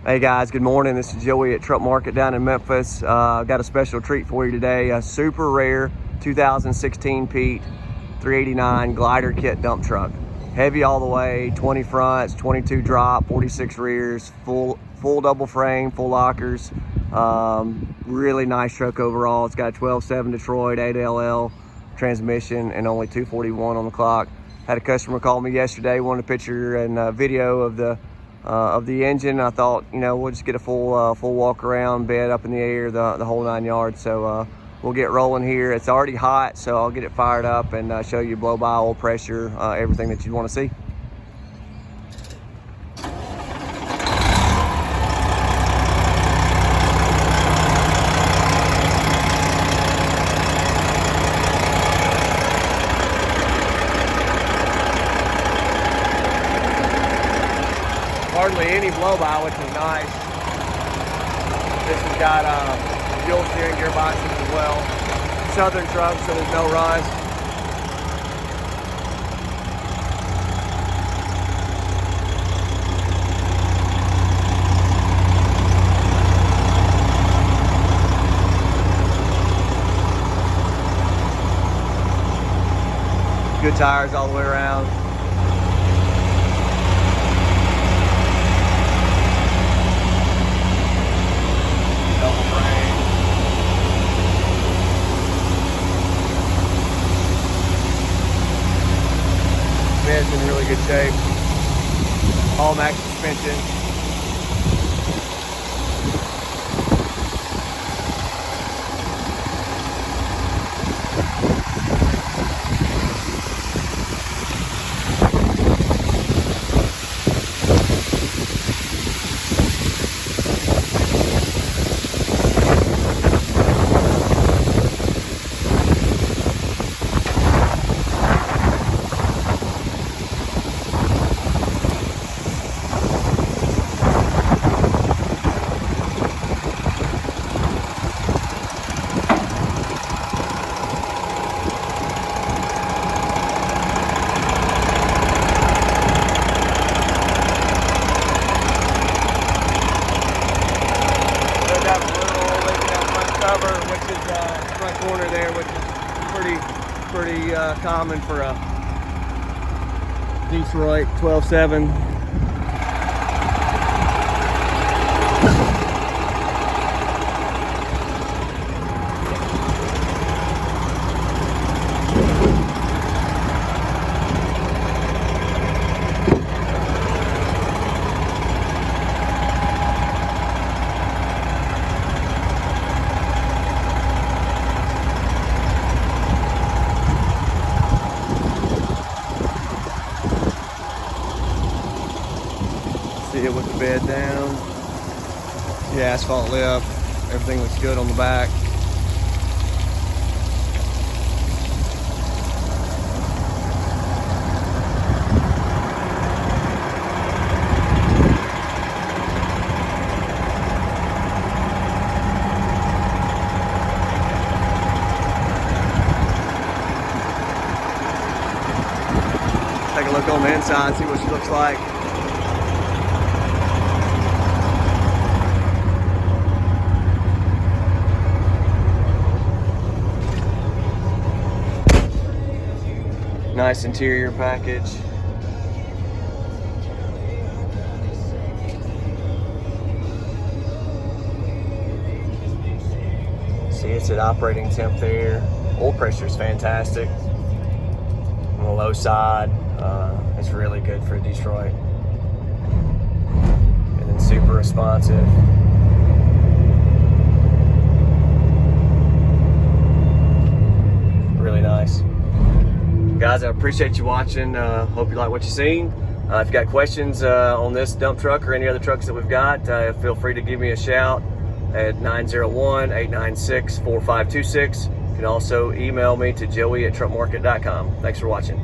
Hey guys, good morning. This is Joey at Truck Market down in Memphis. I've got a special treat for you today. A super rare 2016 Pete 389 glider kit dump truck. Heavy all the way, 20 fronts, 22 drop, 46 rears, full double frame, full lockers. Really nice truck overall. It's got a 12.7 Detroit 8LL transmission and only 241 on the clock. Had a customer call me yesterday, wanted a picture and video of the engine. I thought, we'll just get a full walk around, bed up in the air, the whole 9 yards. So we'll get rolling here. It's already hot, so I'll get it fired up and show you blow by, oil pressure, everything that you want to see. Hardly any blow by, which is nice. This has got dual steering gearboxes as well. Southern truck, so there's no rust. Good tires all the way around. It's in really good shape. All max suspension. Cover, which is front corner there, which is pretty common for a Detroit 12.7. See it with the bed down. The asphalt lip. Everything looks good on the back. Take a look on the inside, see what she looks like. Nice interior package. See, it's at operating temp there. Oil pressure is fantastic. On the low side, it's really good for Detroit. And then super responsive. Really nice. Guys, I appreciate you watching. Hope you like what you've seen. If you got questions on this dump truck or any other trucks that we've got, feel free to give me a shout at 901-896-4526. You can also email me to joey@truckmarket.com. Thanks for watching.